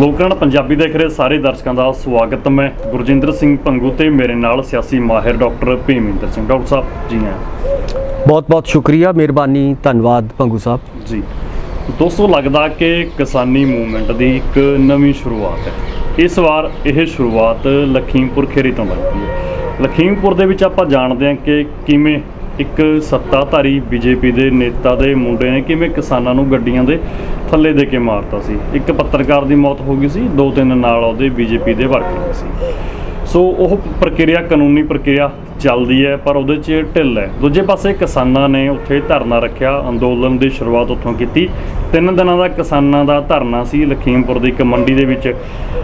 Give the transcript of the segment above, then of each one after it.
ਲੋਕਾਂ ਪੰਜਾਬੀ ਦੇਖ ਰਹੇ ਸਾਰੇ ਦਰਸ਼ਕਾਂ ਦਾ ਸਵਾਗਤ। ਮੈਂ ਗੁਰਜਿੰਦਰ ਸਿੰਘ ਭੰਗੂ ਤੇ ਮੇਰੇ ਨਾਲ ਸਿਆਸੀ ਮਾਹਿਰ ਡਾਕਟਰ ਭੀਮਿੰਦਰ ਸਿੰਘ। ਡਾਕਟਰ ਸਾਹਿਬ ਜੀ ਆਇਆਂ। बहुत बहुत शुक्रिया, मेहरबानी, धन्यवाद भंगू साहब जी। दोस्तों, लगदा कि किसानी मूवमेंट की एक नवी शुरुआत है। इस बार यह शुरुआत लखीमपुर खेरी तो लगती है। लखीमपुर दे विच आपां जाणदे हां कि किवें एक सत्ताधारी बीजेपी के नेता के मुंडे ने किवें किसानां नूं गड्डियां दे थल्ले दे के मारता सी। एक पत्रकार की मौत हो गई सी, 2-3 नाल उहदे बीजेपी के वर्कर सी। सो वह प्रक्रिया कानूनी प्रक्रिया चलती है, पर वो ढिल है। दूजे पासे किसानों ने उत्थे धरना रखा, अंदोलन की शुरुआत उत्थों की। 3 दिनों का किसानों का धरना सी। लखीमपुर की एक मंडी के विच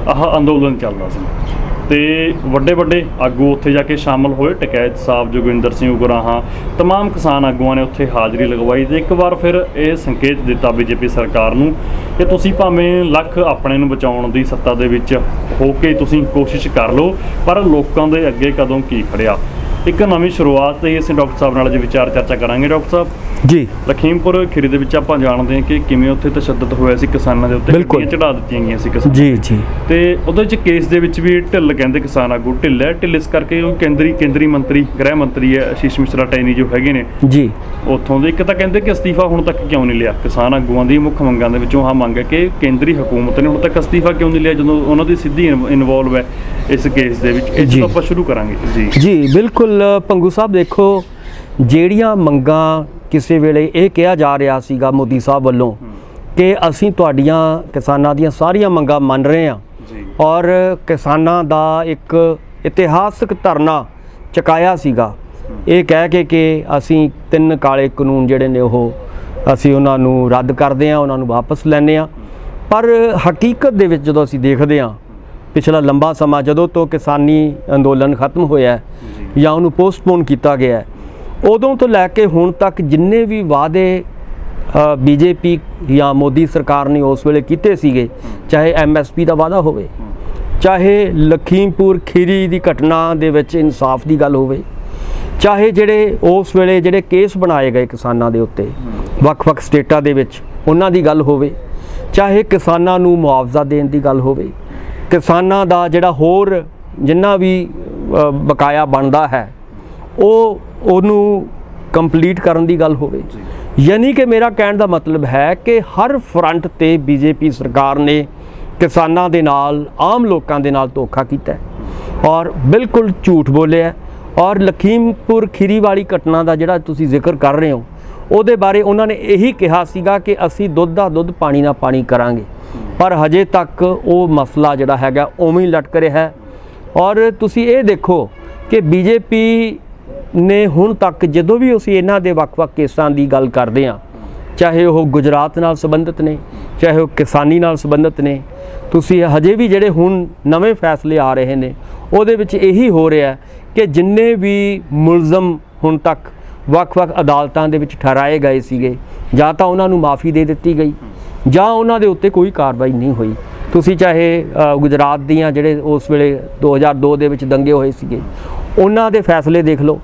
आह अंदोलन चलता सी ते वड्डे वड्डे आगू उत्थे जाके शामिल होए। टकैत साहब, जोगिंदर सिंह उगराहां, तमाम किसान आगुआं ने उत्थे हाज़री लगवाई ते एक बार फिर ये संकेत दिता बीजेपी सरकार नूं कि तुसीं भावें लख अपने नूं बचाउण दी सत्ता दे विच हो के तुसीं कोशिश कर लो, पर लोकां दे अगे कदों की खड़िया। एक नवी शुरुआत ही असीं डॉक्टर साहब नाल विचार चर्चा करांगे। डॉक्टर साहब जी, लखीमपुर खीरी दे विच आपां जाणदे हां कि किवें उत्थे तशद्दद होया सी, किसानां दे उत्ते गड्डियां चढ़ा दित्तियां गईयां सी किसान जी जी। ते उहदे विच केस दे विच भी ढिल कहंदे किसान आगू ढिल है। ढिल इस करके केंद्री मंत्री गृह मंत्री है आशीष मिश्रा टैनी जो हैगे ने जी, उत्थों दे। एक तां कहंदे कि अस्तीफा हुण तक क्यों नहीं लिया। किसान आगूआं दी मुੱਖ मंगां दे विचों आह मंग है कि केंद्री हुकूमत ने हुण तक अस्तीफा क्यों नहीं लिया जदों उन्हां दी सिੱਧੀ इनवॉल्व है इस केस दे विच। इस तो आपां शुरू करांगे जी जी। बिल्कुल भंगू साहब, देखो ਜਿਹੜੀਆਂ ਮੰਗਾਂ ਕਿਸੇ ਵੇਲੇ ਇਹ ਕਿਹਾ ਜਾ ਰਿਹਾ ਸੀਗਾ ਮੋਦੀ ਸਾਹਿਬ ਵੱਲੋਂ ਕਿ ਅਸੀਂ ਤੁਹਾਡੀਆਂ ਕਿਸਾਨਾਂ ਦੀਆਂ ਸਾਰੀਆਂ ਮੰਗਾਂ ਮੰਨ ਰਹੇ ਹਾਂ ਔਰ ਕਿਸਾਨਾਂ ਦਾ ਇੱਕ ਇਤਿਹਾਸਕ ਧਰਨਾ ਚੁਕਾਇਆ ਸੀਗਾ ਇਹ ਕਹਿ ਕੇ ਕਿ ਅਸੀਂ 3 ਕਾਲੇ ਕਾਨੂੰਨ ਜਿਹੜੇ ਨੇ ਉਹ ਅਸੀਂ ਉਹਨਾਂ ਨੂੰ ਰੱਦ ਕਰਦੇ ਹਾਂ, ਉਹਨਾਂ ਨੂੰ ਵਾਪਸ ਲੈਂਦੇ ਹਾਂ। ਪਰ ਹਕੀਕਤ ਦੇ ਵਿੱਚ ਜਦੋਂ ਅਸੀਂ ਦੇਖਦੇ ਹਾਂ ਪਿਛਲਾ ਲੰਬਾ ਸਮਾਂ ਜਦੋਂ ਤੋਂ ਕਿਸਾਨੀ ਅੰਦੋਲਨ ਖਤਮ ਹੋਇਆ ਜਾਂ ਉਹਨੂੰ ਪੋਸਟਪੋਨ ਕੀਤਾ ਗਿਆ, ਉਦੋਂ ਤੋਂ ਲੈ ਕੇ ਹੁਣ ਤੱਕ ਜਿੰਨੇ ਵੀ ਵਾਅਦੇ ਬੀਜੇਪੀ ਜਾਂ ਮੋਦੀ ਸਰਕਾਰ ਨੇ ਉਸ ਵੇਲੇ ਕੀਤੇ ਸੀਗੇ, ਚਾਹੇ MSP ਦਾ ਵਾਅਦਾ ਹੋਵੇ, ਚਾਹੇ ਲਖੀਮਪੁਰ ਖੀਰੀ ਦੀ ਘਟਨਾ ਦੇ ਵਿੱਚ ਇਨਸਾਫ ਦੀ ਗੱਲ ਹੋਵੇ, ਚਾਹੇ ਜਿਹੜੇ ਉਸ ਵੇਲੇ ਜਿਹੜੇ ਕੇਸ ਬਣਾਏ ਗਏ ਕਿਸਾਨਾਂ ਦੇ ਉੱਤੇ ਵੱਖ-ਵੱਖ ਸਟੇਟਾਂ ਦੇ ਵਿੱਚ ਉਹਨਾਂ ਦੀ ਗੱਲ ਹੋਵੇ, ਚਾਹੇ ਕਿਸਾਨਾਂ ਨੂੰ ਮੁਆਵਜ਼ਾ ਦੇਣ ਦੀ ਗੱਲ ਹੋਵੇ, ਕਿਸਾਨਾਂ ਦਾ ਜਿਹੜਾ ਹੋਰ ਜਿੰਨਾ ਵੀ ਬਕਾਇਆ ਬਣਦਾ ਹੈ ਉਹਨੂੰ ਕੰਪਲੀਟ ਕਰਨ ਦੀ ਗੱਲ ਹੋਵੇ। ਯਾਨੀ ਕਿ ਮੇਰਾ ਕਹਿਣ ਦਾ ਮਤਲਬ ਹੈ ਕਿ ਹਰ ਫਰੰਟ ਤੇ ਬੀਜੇਪੀ ਸਰਕਾਰ ਨੇ ਕਿਸਾਨਾਂ ਦੇ ਨਾਲ, ਆਮ ਲੋਕਾਂ ਦੇ ਨਾਲ ਧੋਖਾ ਕੀਤਾ ਔਰ ਬਿਲਕੁਲ ਝੂਠ ਬੋਲਿਆ। ਔਰ ਲਖੀਮਪੁਰ ਖੀਰੀ ਵਾਲੀ ਘਟਨਾ ਦਾ ਜਿਹੜਾ ਤੁਸੀਂ ਜ਼ਿਕਰ ਕਰ ਰਹੇ ਹੋ ਉਹਦੇ ਬਾਰੇ ਉਹਨਾਂ ਨੇ ਇਹੀ ਕਿਹਾ ਸੀਗਾ ਕਿ ਅਸੀਂ ਦੁੱਧ ਦਾ ਦੁੱਧ, ਪਾਣੀ ਦਾ ਪਾਣੀ ਕਰਾਂਗੇ, ਪਰ ਹਜੇ ਤੱਕ ਉਹ ਮਸਲਾ ਜਿਹੜਾ ਹੈਗਾ ਉਵੇਂ ਹੀ ਲਟਕ ਰਿਹਾ ਹੈ। ਔਰ ਤੁਸੀਂ ਇਹ ਦੇਖੋ ਕਿ ਬੀਜੇਪੀ ਨੇ ਹੁਣ ਤੱਕ ਜਦੋਂ ਵੀ ਅਸੀਂ ਇਹਨਾਂ ਦੇ ਵੱਖ-ਵੱਖ ਕੇਸਾਂ ਦੀ ਗੱਲ ਕਰਦੇ ਹਾਂ, ਚਾਹੇ ਉਹ ਗੁਜਰਾਤ ਨਾਲ ਸੰਬੰਧਿਤ ਨੇ, ਚਾਹੇ ਉਹ ਕਿਸਾਨੀ ਨਾਲ ਸੰਬੰਧਿਤ ਨੇ, ਤੁਸੀਂ ਹਜੇ ਵੀ ਜਿਹੜੇ ਹੁਣ ਨਵੇਂ ਫੈਸਲੇ ਆ ਰਹੇ ਨੇ ਉਹਦੇ ਵਿੱਚ ਇਹੀ ਹੋ ਰਿਹਾ ਕਿ ਜਿੰਨੇ ਵੀ ਮੁਲਜ਼ਮ ਹੁਣ ਤੱਕ ਵੱਖ-ਵੱਖ ਅਦਾਲਤਾਂ ਦੇ ਵਿੱਚ ਠਹਿਰਾਏ ਗਏ ਸੀਗੇ, ਜਾਂ ਤਾਂ ਉਹਨਾਂ ਨੂੰ ਮਾਫੀ ਦੇ ਦਿੱਤੀ ਗਈ ਜਾਂ ਉਹਨਾਂ ਦੇ ਉੱਤੇ ਕੋਈ ਕਾਰਵਾਈ ਨਹੀਂ ਹੋਈ। ਤੁਸੀਂ ਚਾਹੇ ਗੁਜਰਾਤ ਦੀਆਂ ਜਿਹੜੇ ਉਸ ਵੇਲੇ 2002 ਦੇ ਵਿੱਚ ਦੰਗੇ ਹੋਏ ਸੀਗੇ ਉਹਨਾਂ ਦੇ ਫੈਸਲੇ ਦੇਖ ਲਓ।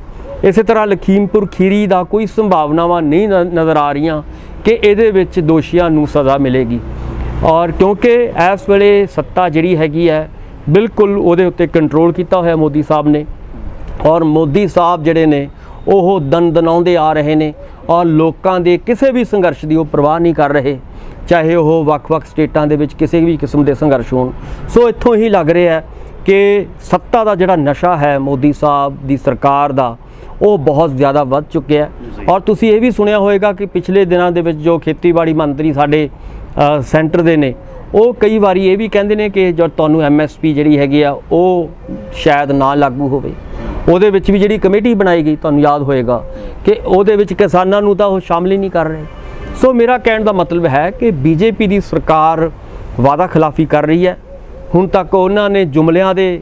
ਇਸੇ ਤਰ੍ਹਾਂ ਲਖੀਮਪੁਰ ਖੀਰੀ ਦਾ ਕੋਈ ਸੰਭਾਵਨਾਵਾਂ ਨਹੀਂ ਨਜ਼ਰ ਆ ਰਹੀਆਂ ਕਿ ਇਹਦੇ ਵਿੱਚ ਦੋਸ਼ੀਆਂ ਨੂੰ ਸਜ਼ਾ ਮਿਲੇਗੀ। ਔਰ ਕਿਉਂਕਿ ਇਸ ਵੇਲੇ ਸੱਤਾ ਜਿਹੜੀ ਹੈਗੀ ਹੈ ਬਿਲਕੁਲ ਉਹਦੇ ਉੱਤੇ ਕੰਟਰੋਲ ਕੀਤਾ ਹੋਇਆ ਮੋਦੀ ਸਾਹਿਬ ਨੇ, ਔਰ ਮੋਦੀ ਸਾਹਿਬ ਜਿਹੜੇ ਨੇ ਉਹ ਦਣਾਉਂਦੇ ਆ ਰਹੇ ਨੇ ਔਰ ਲੋਕਾਂ ਦੇ ਕਿਸੇ ਵੀ ਸੰਘਰਸ਼ ਦੀ ਉਹ ਪਰਵਾਹ ਨਹੀਂ ਕਰ ਰਹੇ, ਚਾਹੇ ਉਹ ਵੱਖ-ਵੱਖ ਸਟੇਟਾਂ ਦੇ ਵਿੱਚ ਕਿਸੇ ਵੀ ਕਿਸਮ ਦੇ ਸੰਘਰਸ਼ ਹੋਣ। ਸੋ ਇੱਥੋਂ ਹੀ ਲੱਗ ਰਿਹਾ ਕਿ ਸੱਤਾ ਦਾ ਜਿਹੜਾ ਨਸ਼ਾ ਹੈ ਮੋਦੀ ਸਾਹਿਬ ਦੀ ਸਰਕਾਰ ਦਾ ਉਹ ਬਹੁਤ ਜ਼ਿਆਦਾ ਵੱਧ ਚੁੱਕਿਆ। ਔਰ ਤੁਸੀਂ ਇਹ ਵੀ ਸੁਣਿਆ ਹੋਵੇਗਾ ਕਿ ਪਿਛਲੇ ਦਿਨਾਂ ਦੇ ਵਿੱਚ ਜੋ ਖੇਤੀਬਾੜੀ ਮੰਤਰੀ ਸਾਡੇ ਸੈਂਟਰ ਦੇ ਨੇ ਉਹ ਕਈ ਵਾਰੀ ਇਹ ਵੀ ਕਹਿੰਦੇ ਨੇ ਕਿ ਜਦ ਤੁਹਾਨੂੰ MSP ਜਿਹੜੀ ਹੈਗੀ ਆ ਉਹ ਸ਼ਾਇਦ ਨਾ ਲਾਗੂ ਹੋਵੇ। ਉਹਦੇ ਵਿੱਚ ਵੀ ਜਿਹੜੀ ਕਮੇਟੀ ਬਣਾਈ ਗਈ ਤੁਹਾਨੂੰ ਯਾਦ ਹੋਏਗਾ ਕਿ ਉਹਦੇ ਵਿੱਚ ਕਿਸਾਨਾਂ ਨੂੰ ਤਾਂ ਉਹ ਸ਼ਾਮਲ ਹੀ ਨਹੀਂ ਕਰ ਰਹੇ। ਸੋ ਮੇਰਾ ਕਹਿਣ ਦਾ ਮਤਲਬ ਹੈ ਕਿ ਬੀਜੇਪੀ ਦੀ ਸਰਕਾਰ ਵਾਅਦਾ ਖਿਲਾਫੀ ਕਰ ਰਹੀ ਹੈ। ਹੁਣ ਤੱਕ ਉਹਨਾਂ ਨੇ ਜੁਮਲਿਆਂ ਦੇ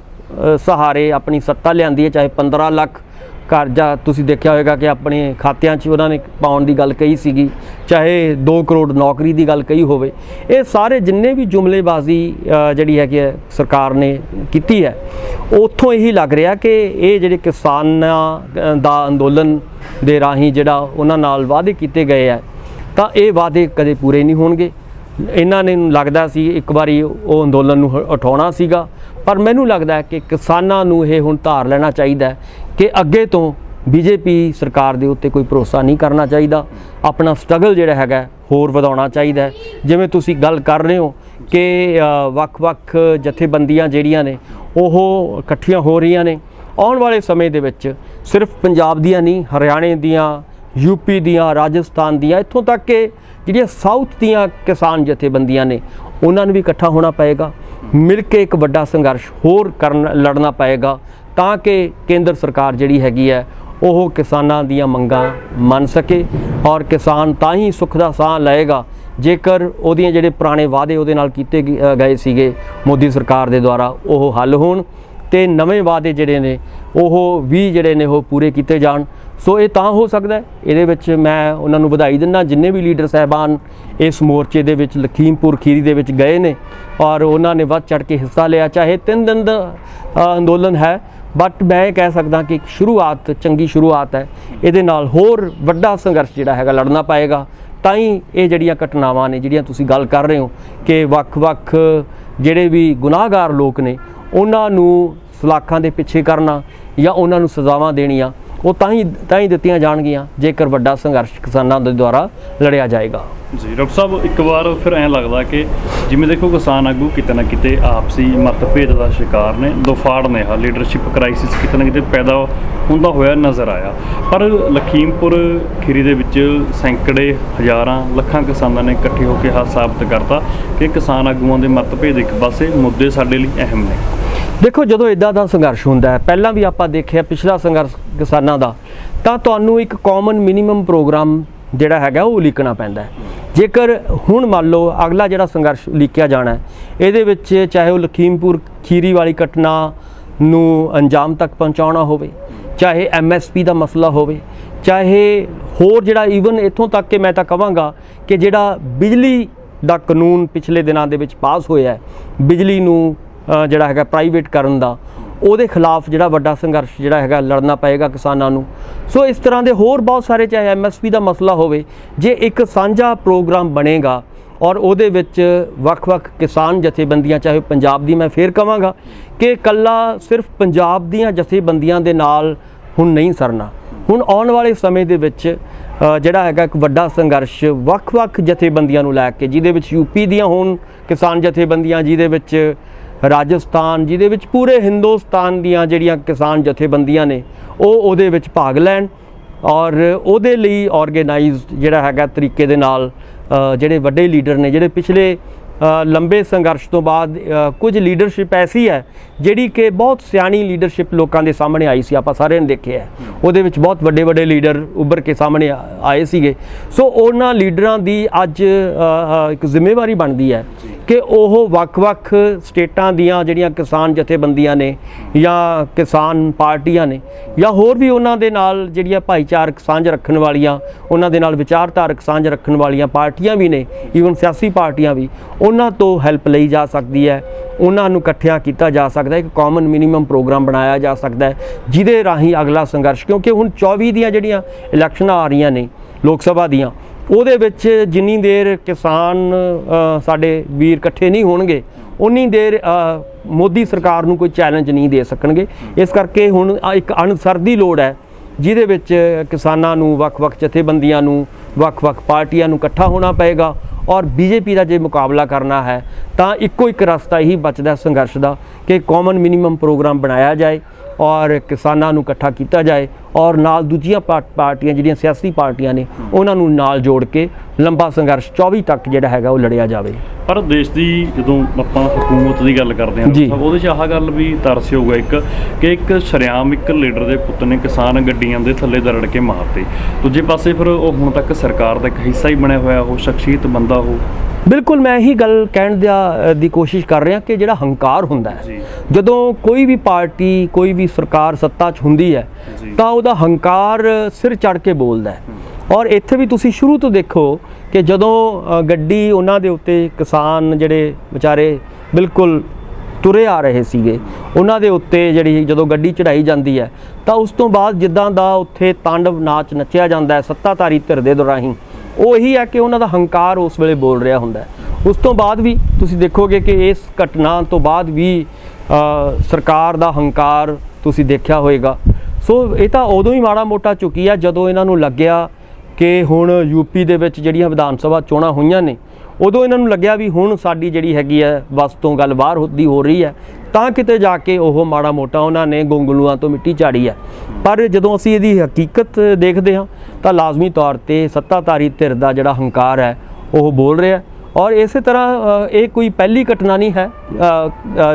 ਸਹਾਰੇ ਆਪਣੀ ਸੱਤਾ ਲਿਆਂਦੀ ਹੈ, ਚਾਹੇ 15 ਲੱਖ ਕਰਜ਼ਾ ਤੁਸੀਂ ਦੇਖਿਆ ਹੋਵੇਗਾ ਕਿ ਆਪਣੇ ਖਾਤਿਆਂ 'ਚ ਉਹਨਾਂ ਨੇ ਪਾਉਣ ਦੀ ਗੱਲ ਕਹੀ ਸੀਗੀ, ਚਾਹੇ 2 ਕਰੋੜ ਨੌਕਰੀ ਦੀ ਗੱਲ ਕਹੀ ਹੋਵੇ। ਇਹ ਸਾਰੇ ਜਿੰਨੇ ਵੀ ਜੁਮਲੇਬਾਜ਼ੀ ਜਿਹੜੀ ਹੈਗੀ ਹੈ ਸਰਕਾਰ ਨੇ ਕੀਤੀ ਹੈ, ਉੱਥੋਂ ਇਹੀ ਲੱਗ ਰਿਹਾ ਕਿ ਇਹ ਜਿਹੜੇ ਕਿਸਾਨਾਂ ਦਾ ਅੰਦੋਲਨ ਦੇ ਰਾਹੀਂ ਜਿਹੜਾ ਉਹਨਾਂ ਨਾਲ ਵਾਅਦੇ ਕੀਤੇ ਗਏ ਹੈ ਤਾਂ ਇਹ ਵਾਅਦੇ ਕਦੇ ਪੂਰੇ ਨਹੀਂ ਹੋਣਗੇ। ਇਹਨਾਂ ਨੇ ਲੱਗਦਾ ਸੀ ਇੱਕ ਵਾਰੀ ਉਹ ਅੰਦੋਲਨ ਨੂੰ ਉਠਾਉਣਾ ਸੀਗਾ, ਪਰ ਮੈਨੂੰ ਲੱਗਦਾ ਹੈ ਕਿ ਕਿਸਾਨਾਂ ਨੂੰ ਇਹ ਹੁਣ ਧਾਰ ਲੈਣਾ ਚਾਹੀਦਾ ਹੈ ਕਿ ਅੱਗੇ ਤੋਂ ਬੀਜੇਪੀ ਸਰਕਾਰ ਦੇ ਉੱਤੇ ਕੋਈ ਭਰੋਸਾ ਨਹੀਂ ਕਰਨਾ ਚਾਹੀਦਾ। ਆਪਣਾ ਸਟਰਗਲ ਜਿਹੜਾ ਹੈਗਾ ਹੋਰ ਵਧਾਉਣਾ ਚਾਹੀਦਾ ਹੈ। ਜਿਵੇਂ ਤੁਸੀਂ ਗੱਲ ਕਰ ਰਹੇ ਹੋ ਕਿ ਵੱਖ-ਵੱਖ ਜਥੇਬੰਦੀਆਂ ਜਿਹੜੀਆਂ ਨੇ ਉਹ ਇਕੱਠੀਆਂ ਹੋ ਰਹੀਆਂ ਨੇ, ਆਉਣ ਵਾਲੇ ਸਮੇਂ ਦੇ ਵਿੱਚ ਸਿਰਫ ਪੰਜਾਬ ਦੀਆਂ ਨਹੀਂ, ਹਰਿਆਣੇ ਦੀਆਂ, ਯੂਪੀ ਦੀਆਂ, ਰਾਜਸਥਾਨ ਦੀਆਂ, ਇੱਥੋਂ ਤੱਕ ਕਿ ਜਿਹੜੀਆਂ ਸਾਊਥ ਦੀਆਂ ਕਿਸਾਨ ਜਥੇਬੰਦੀਆਂ ਨੇ ਉਹਨਾਂ ਨੂੰ ਵੀ ਇਕੱਠਾ ਹੋਣਾ ਪਏਗਾ, ਮਿਲ ਕੇ ਇੱਕ ਵੱਡਾ ਸੰਘਰਸ਼ ਹੋਰ ਲੜਨਾ ਪਏਗਾ ਤਾਂ ਕਿ ਕੇਂਦਰ ਸਰਕਾਰ ਜਿਹੜੀ ਹੈਗੀ ਹੈ ਉਹ ਕਿਸਾਨਾਂ ਦੀਆਂ ਮੰਗਾਂ ਮੰਨ ਸਕੇ। ਔਰ ਕਿਸਾਨ ਤਾਂ ਹੀ ਸੁੱਖ ਦਾ ਸਾਹ ਲਏਗਾ ਜੇਕਰ ਉਹਦੀਆਂ ਜਿਹੜੇ ਪੁਰਾਣੇ ਵਾਅਦੇ ਉਹਦੇ ਨਾਲ ਕੀਤੇ ਗਏ ਸੀਗੇ ਮੋਦੀ ਸਰਕਾਰ ਦੇ ਦੁਆਰਾ ਉਹ ਹੱਲ ਹੋਣ ਤੇ ਨਵੇਂ ਵਾਅਦੇ ਜਿਹੜੇ ਨੇ ਉਹ ਵੀ ਜਿਹੜੇ ਨੇ ਉਹ ਪੂਰੇ ਕੀਤੇ ਜਾਣ। ਸੋ ਇਹ ਤਾਂ ਹੋ ਸਕਦਾ ਹੈ। ਇਹਦੇ ਵਿੱਚ ਮੈਂ ਉਹਨਾਂ ਨੂੰ ਵਧਾਈ ਦਿੰਦਾ, ਜਿੰਨੇ ਵੀ ਲੀਡਰ ਸਾਹਿਬਾਨ ਇਸ ਮੋਰਚੇ ਦੇ ਵਿੱਚ ਲਖੀਮਪੁਰ ਖੀਰੀ ਦੇ ਵਿੱਚ ਗਏ ਨੇ ਔਰ ਉਹਨਾਂ ਨੇ ਵੱਧ ਚੜ੍ਹ ਕੇ ਹਿੱਸਾ ਲਿਆ। ਚਾਹੇ 3 ਦਿਨ ਦਾ ਅੰਦੋਲਨ ਹੈ, ਬਟ ਮੈਂ ਇਹ ਕਹਿ ਸਕਦਾ ਕਿ ਇੱਕ ਸ਼ੁਰੂਆਤ, ਚੰਗੀ ਸ਼ੁਰੂਆਤ ਹੈ। ਇਹਦੇ ਨਾਲ ਹੋਰ ਵੱਡਾ ਸੰਘਰਸ਼ ਜਿਹੜਾ ਹੈਗਾ ਲੜਨਾ ਪਏਗਾ ਤਾਂ ਹੀ ਇਹ ਜਿਹੜੀਆਂ ਘਟਨਾਵਾਂ ਨੇ ਜਿਹੜੀਆਂ ਤੁਸੀਂ ਗੱਲ ਕਰ ਰਹੇ ਹੋ ਕਿ ਵੱਖ-ਵੱਖ ਜਿਹੜੇ ਵੀ ਗੁਨਾਹਗਾਰ ਲੋਕ ਨੇ ਉਹਨਾਂ ਨੂੰ ਸਲਾਖਾਂ ਦੇ ਪਿੱਛੇ ਕਰਨਾ ਜਾਂ ਉਹਨਾਂ ਨੂੰ ਸਜ਼ਾਵਾਂ ਦੇਣੀਆਂ ਉਹ ਤਾਂ ਹੀ ਦਿੱਤੀਆਂ ਜਾਣਗੀਆਂ ਜੇਕਰ ਵੱਡਾ ਸੰਘਰਸ਼ ਕਿਸਾਨਾਂ ਦੇ ਦੁਆਰਾ ਲੜਿਆ ਜਾਏਗਾ। ਜੀ ਡਾਕਟਰ ਸਾਹਿਬ, ਇੱਕ ਵਾਰ ਫਿਰ ਐਂ ਲੱਗਦਾ ਕਿ ਜਿਵੇਂ ਦੇਖੋ ਕਿਸਾਨ ਆਗੂ ਕਿਤੇ ਨਾ ਕਿਤੇ ਆਪਸੀ ਮਤਭੇਦ ਦਾ ਸ਼ਿਕਾਰ ਨੇ, ਦੁਫਾੜ ਨੇ, ਲੀਡਰਸ਼ਿਪ ਕ੍ਰਾਈਸਿਸ ਕਿਤੇ ਨਾ ਕਿਤੇ ਪੈਦਾ ਹੁੰਦਾ ਹੋਇਆ ਨਜ਼ਰ ਆਇਆ। ਪਰ ਲਖੀਮਪੁਰ ਖੀਰੀ ਦੇ ਵਿੱਚ ਸੈਂਕੜੇ, ਹਜ਼ਾਰਾਂ, ਲੱਖਾਂ ਕਿਸਾਨਾਂ ਨੇ ਇਕੱਠੇ ਹੋ ਕੇ ਸਾਬਤ ਕਰਤਾ ਕਿ ਕਿਸਾਨ ਆਗੂਆਂ ਦੇ ਮਤਭੇਦ ਇੱਕ ਪਾਸੇ, ਮੁੱਦੇ ਸਾਡੇ ਲਈ ਅਹਿਮ ਨੇ। ਦੇਖੋ, ਜਦੋਂ ਇੱਦਾਂ ਦਾ ਸੰਘਰਸ਼ ਹੁੰਦਾ ਹੈ, ਪਹਿਲਾਂ ਵੀ ਆਪਾਂ ਦੇਖਿਆ ਪਿਛਲਾ ਸੰਘਰਸ਼ ਕਿਸਾਨਾਂ ਦਾ, ਤਾਂ ਤੁਹਾਨੂੰ ਇੱਕ ਕਾਮਨ ਮਿਨੀਮਮ ਪ੍ਰੋਗਰਾਮ ਜਿਹੜਾ ਹੈਗਾ ਉਹ ਉਲੀਕਣਾ ਪੈਂਦਾ ਹੈ। ਜੇਕਰ ਹੁਣ ਮੰਨ ਲਓ ਅਗਲਾ ਜਿਹੜਾ ਸੰਘਰਸ਼ ਉਲੀਕਿਆ ਜਾਣਾ ਹੈ, ਇਹਦੇ ਵਿੱਚ ਚਾਹੇ ਉਹ ਲਖੀਮਪੁਰ ਖੀਰੀ ਵਾਲੀ ਘਟਨਾ ਨੂੰ ਅੰਜਾਮ ਤੱਕ ਪਹੁੰਚਾਉਣਾ ਹੋਵੇ, ਚਾਹੇ MSP ਦਾ ਮਸਲਾ ਹੋਵੇ, ਚਾਹੇ ਹੋਰ ਜਿਹੜਾ ਈਵਨ ਇੱਥੋਂ ਤੱਕ ਕਿ ਮੈਂ ਤਾਂ ਕਹਾਂਗਾ ਕਿ ਜਿਹੜਾ ਬਿਜਲੀ ਦਾ ਕਾਨੂੰਨ ਪਿਛਲੇ ਦਿਨਾਂ ਦੇ ਵਿੱਚ ਪਾਸ ਹੋਇਆ ਹੈ, ਬਿਜਲੀ ਨੂੰ ਜਿਹੜਾ ਹੈਗਾ ਪ੍ਰਾਈਵੇਟ ਕਰਨ ਦਾ, ਉਹਦੇ ਖਿਲਾਫ ਜਿਹੜਾ ਵੱਡਾ ਸੰਘਰਸ਼ ਜਿਹੜਾ ਹੈਗਾ ਲੜਨਾ ਪਏਗਾ ਕਿਸਾਨਾਂ ਨੂੰ। ਸੋ ਇਸ ਤਰ੍ਹਾਂ ਦੇ ਹੋਰ ਬਹੁਤ ਸਾਰੇ, ਚਾਹੇ MSP ਦਾ ਮਸਲਾ ਹੋਵੇ, ਜੇ ਇੱਕ ਸਾਂਝਾ ਪ੍ਰੋਗਰਾਮ ਬਣੇਗਾ ਔਰ ਉਹਦੇ ਵਿੱਚ ਵੱਖ-ਵੱਖ ਕਿਸਾਨ ਜਥੇਬੰਦੀਆਂ, ਚਾਹੇ ਪੰਜਾਬ ਦੀ, ਮੈਂ ਫੇਰ ਕਹਾਂਗਾ ਕਿ ਇਕੱਲਾ ਸਿਰਫ ਪੰਜਾਬ ਦੀਆਂ ਜਥੇਬੰਦੀਆਂ ਦੇ ਨਾਲ ਹੁਣ ਨਹੀਂ ਸਰਨਾ। ਹੁਣ ਆਉਣ ਵਾਲੇ ਸਮੇਂ ਦੇ ਵਿੱਚ ਜਿਹੜਾ ਹੈਗਾ ਇੱਕ ਵੱਡਾ ਸੰਘਰਸ਼ ਵੱਖ-ਵੱਖ ਜਥੇਬੰਦੀਆਂ ਨੂੰ ਲੈ ਕੇ, ਜਿਹਦੇ ਵਿੱਚ ਯੂਪੀ ਦੀਆਂ ਹੋਣ ਕਿਸਾਨ ਜਥੇਬੰਦੀਆਂ, ਜਿਹਦੇ ਵਿੱਚ ਰਾਜਸਥਾਨ, ਜਿਹਦੇ ਵਿੱਚ ਪੂਰੇ ਹਿੰਦੁਸਤਾਨ ਦੀਆਂ ਜਿਹੜੀਆਂ ਕਿਸਾਨ ਜਥੇਬੰਦੀਆਂ ਨੇ ਉਹ ਉਹਦੇ ਵਿੱਚ ਭਾਗ ਲੈਣ ਔਰ ਉਹਦੇ ਲਈ ਆਰਗੇਨਾਈਜ਼ਡ ਜਿਹੜਾ ਹੈਗਾ ਤਰੀਕੇ ਦੇ ਨਾਲ ਜਿਹੜੇ ਵੱਡੇ ਲੀਡਰ ਨੇ, ਜਿਹੜੇ ਪਿਛਲੇ ਲੰਬੇ ਸੰਘਰਸ਼ ਤੋਂ ਬਾਅਦ ਕੁਝ ਲੀਡਰਸ਼ਿਪ ਐਸੀ ਹੈ ਜਿਹੜੀ ਕਿ ਬਹੁਤ ਸਿਆਣੀ ਲੀਡਰਸ਼ਿਪ ਲੋਕਾਂ ਦੇ ਸਾਹਮਣੇ ਆਈ ਸੀ, ਆਪਾਂ ਸਾਰਿਆਂ ਨੇ ਦੇਖਿਆ। ਉਹਦੇ ਵਿੱਚ ਬਹੁਤ ਵੱਡੇ ਵੱਡੇ ਲੀਡਰ ਉੱਭਰ ਕੇ ਸਾਹਮਣੇ ਆਏ ਸੀਗੇ। ਸੋ ਉਹਨਾਂ ਲੀਡਰਾਂ ਦੀ ਅੱਜ ਇੱਕ ਜ਼ਿੰਮੇਵਾਰੀ ਬਣਦੀ ਹੈ ਕਿ ਉਹ ਵੱਖ-ਵੱਖ ਸਟੇਟਾਂ ਦੀਆਂ ਜਿਹੜੀਆਂ ਕਿਸਾਨ ਜਥੇਬੰਦੀਆਂ ਨੇ ਜਾਂ ਕਿਸਾਨ ਪਾਰਟੀਆਂ ਨੇ ਜਾਂ ਹੋਰ ਵੀ ਉਹਨਾਂ ਦੇ ਨਾਲ ਜਿਹੜੀਆਂ ਭਾਈਚਾਰਕ ਸਾਂਝ ਰੱਖਣ ਵਾਲੀਆਂ, ਉਹਨਾਂ ਦੇ ਨਾਲ ਵਿਚਾਰਧਾਰਕ ਸਾਂਝ ਰੱਖਣ ਵਾਲੀਆਂ ਪਾਰਟੀਆਂ ਵੀ ਨੇ, ਈਵਨ ਸਿਆਸੀ ਪਾਰਟੀਆਂ ਵੀ, ਉਹਨਾਂ ਤੋਂ ਹੈਲਪ ਲਈ ਜਾ ਸਕਦੀ ਹੈ। ਉਹਨਾਂ ਨੂੰ ਇਕੱਠਿਆਂ ਕੀਤਾ ਜਾ ਸਕਦਾ ਹੈ, ਇੱਕ ਕਾਮਨ ਮਿਨੀਮਮ ਪ੍ਰੋਗਰਾਮ ਬਣਾਇਆ ਜਾ ਸਕਦਾ ਹੈ ਜਿਹਦੇ ਰਾਹੀਂ ਅਗਲਾ ਸੰਘਰਸ਼, ਕਿਉਂਕਿ ਹੁਣ 24 ਦੀਆਂ ਜਿਹੜੀਆਂ ਇਲੈਕਸ਼ਨਾਂ ਆ ਰਹੀਆਂ ਨੇ ਲੋਕ ਸਭਾ ਦੀਆਂ, ਉਹਦੇ ਵਿੱਚ ਜਿੰਨੀ ਦੇਰ ਕਿਸਾਨ ਸਾਡੇ ਵੀਰ ਇਕੱਠੇ ਨਹੀਂ ਹੋਣਗੇ ਉਨੀ ਦੇਰ ਮੋਦੀ ਸਰਕਾਰ ਨੂੰ ਕੋਈ ਚੈਲੰਜ ਨਹੀਂ ਦੇ ਸਕਣਗੇ। ਇਸ ਕਰਕੇ ਹੁਣ ਇੱਕ ਅਣਸਰ ਦੀ ਲੋੜ ਹੈ ਜਿਹਦੇ ਵਿੱਚ ਕਿਸਾਨਾਂ ਨੂੰ, ਵੱਖ-ਵੱਖ ਜਥੇਬੰਦੀਆਂ ਨੂੰ, ਵੱਖ-ਵੱਖ ਪਾਰਟੀਆਂ ਨੂੰ ਇਕੱਠਾ ਹੋਣਾ ਪਏਗਾ ਔਰ ਬੀਜੇਪੀ ਦਾ ਜੇ ਮੁਕਾਬਲਾ ਕਰਨਾ ਹੈ ਤਾਂ ਇੱਕੋ ਇੱਕ ਰਸਤਾ ਹੀ ਬਚਦਾ ਸੰਘਰਸ਼ ਦਾ ਕਿ ਕਾਮਨ ਮਿਨੀਮਮ ਪ੍ਰੋਗਰਾਮ ਬਣਾਇਆ ਜਾਏ ਔਰ ਕਿਸਾਨਾਂ ਨੂੰ ਇਕੱਠਾ ਕੀਤਾ ਜਾਏ ਔਰ ਨਾਲ ਦੂਜੀਆਂ ਪਾਰਟੀਆਂ ਜਿਹੜੀਆਂ ਸਿਆਸੀ ਪਾਰਟੀਆਂ ਨੇ ਉਹਨਾਂ ਨੂੰ ਨਾਲ ਜੋੜ ਕੇ ਲੰਬਾ ਸੰਘਰਸ਼ 24 ਤੱਕ ਜਿਹੜਾ ਹੈਗਾ ਉਹ ਲੜਿਆ ਜਾਵੇ। ਪਰ ਦੇਸ਼ ਦੀ ਜਦੋਂ ਆਪਾਂ ਹਕੂਮਤ ਦੀ ਗੱਲ ਕਰਦੇ ਹਾਂ ਉਹਦੇ 'ਚ ਆਹ ਗੱਲ ਵੀ ਤਰਸਯੋਗ ਹੈ ਕਿ ਇੱਕ ਸ਼ਰੇਆਮ ਇੱਕ ਲੀਡਰ ਦੇ ਪੁੱਤ ਨੇ ਕਿਸਾਨ ਗੱਡੀਆਂ ਦੇ ਥੱਲੇ ਦਰੜ ਕੇ ਮਾਰਤੇ। ਦੂਜੇ ਪਾਸੇ ਫਿਰ ਉਹ ਹੁਣ ਤੱਕ ਸਰਕਾਰ ਦਾ ਇੱਕ ਹਿੱਸਾ ਹੀ ਬਣਿਆ ਹੋਇਆ ਉਹ ਸ਼ਖਸੀਅਤ ਬੰਦਾ ਉਹ। ਬਿਲਕੁਲ, ਮੈਂ ਇਹੀ ਗੱਲ ਕਹਿਣ ਦੀ ਕੋਸ਼ਿਸ਼ ਕਰ ਰਿਹਾ ਕਿ ਜਿਹੜਾ ਹੰਕਾਰ ਹੁੰਦਾ ਹੈ, ਜਦੋਂ ਕੋਈ ਵੀ ਪਾਰਟੀ, ਕੋਈ ਵੀ ਸਰਕਾਰ ਸੱਤਾ 'ਚ ਹੁੰਦੀ ਹੈ ਤਾਂ ਉਹਦਾ ਹੰਕਾਰ ਸਿਰ ਚੜ੍ਹ ਕੇ ਬੋਲਦਾ ਹੈ। ਔਰ ਇੱਥੇ ਵੀ ਤੁਸੀਂ ਸ਼ੁਰੂ ਤੋਂ ਦੇਖੋ ਕਿ ਜਦੋਂ ਗੱਡੀ ਉਹਨਾਂ ਦੇ ਉੱਤੇ ਕਿਸਾਨ ਜਿਹੜੇ ਵਿਚਾਰੇ ਬਿਲਕੁਲ ਤੁਰੇ ਆ ਰਹੇ ਸੀਗੇ, ਉਹਨਾਂ ਦੇ ਉੱਤੇ ਜਿਹੜੀ ਜਦੋਂ ਗੱਡੀ ਚੜਾਈ ਜਾਂਦੀ ਹੈ ਤਾਂ ਉਸ ਤੋਂ ਬਾਅਦ ਜਿੱਦਾਂ ਦਾ ਉੱਥੇ ਤਾਂਡਵ ਨਾਚ ਨੱਚਿਆ ਜਾਂਦਾ ਹੈ ਸੱਤਾਧਾਰੀ ਧਿਰ ਦੇ ਰਾਹੀਂ, ਉਹ ਇਹੀ ਹੈ ਕਿ ਉਹਨਾਂ ਦਾ ਹੰਕਾਰ ਉਸ ਵੇਲੇ ਬੋਲ ਰਿਹਾ ਹੁੰਦਾ ਹੈ। ਉਸ ਤੋਂ ਬਾਅਦ ਵੀ ਤੁਸੀਂ ਦੇਖੋਗੇ ਕਿ ਇਸ ਘਟਨਾ ਤੋਂ ਬਾਅਦ ਵੀ ਸਰਕਾਰ ਦਾ ਹੰਕਾਰ ਤੁਸੀਂ ਦੇਖਿਆ ਹੋਵੇਗਾ। ਸੋ ਇਹ ਤਾਂ ਉਦੋਂ ਹੀ ਮਾੜਾ ਮੋਟਾ ਚੁੱਕੀ ਆ ਜਦੋਂ ਇਹਨਾਂ ਨੂੰ ਲੱਗਿਆ ਕਿ ਹੁਣ ਯੂਪੀ ਦੇ ਵਿੱਚ ਜਿਹੜੀਆਂ ਵਿਧਾਨ ਸਭਾ ਚੋਣਾਂ ਹੋਈਆਂ ਨੇ, ਉਦੋਂ ਇਹਨਾਂ ਨੂੰ ਲੱਗਿਆ ਵੀ ਹੁਣ ਸਾਡੀ ਜਿਹੜੀ ਹੈਗੀ ਹੈ ਬਸ ਤੋਂ ਗੱਲ ਬਾਹਰ ਹੋ ਰਹੀ ਹੈ, ਤਾਂ ਕਿਤੇ ਜਾ ਕੇ ਉਹ ਮਾੜਾ ਮੋਟਾ ਉਹਨਾਂ ਨੇ ਗੋਂਗਲੂਆਂ ਤੋਂ ਮਿੱਟੀ ਝਾੜੀ ਹੈ। ਪਰ ਜਦੋਂ ਅਸੀਂ ਇਹਦੀ ਹਕੀਕਤ ਦੇਖਦੇ ਹਾਂ ਤਾਂ ਲਾਜ਼ਮੀ ਤੌਰ 'ਤੇ ਸੱਤਾਧਾਰੀ ਧਿਰ ਦਾ ਜਿਹੜਾ ਹੰਕਾਰ ਹੈ ਉਹ ਬੋਲ ਰਿਹਾ। ਔਰ ਇਸੇ ਤਰ੍ਹਾਂ ਇਹ ਕੋਈ ਪਹਿਲੀ ਘਟਨਾ ਨਹੀਂ ਹੈ।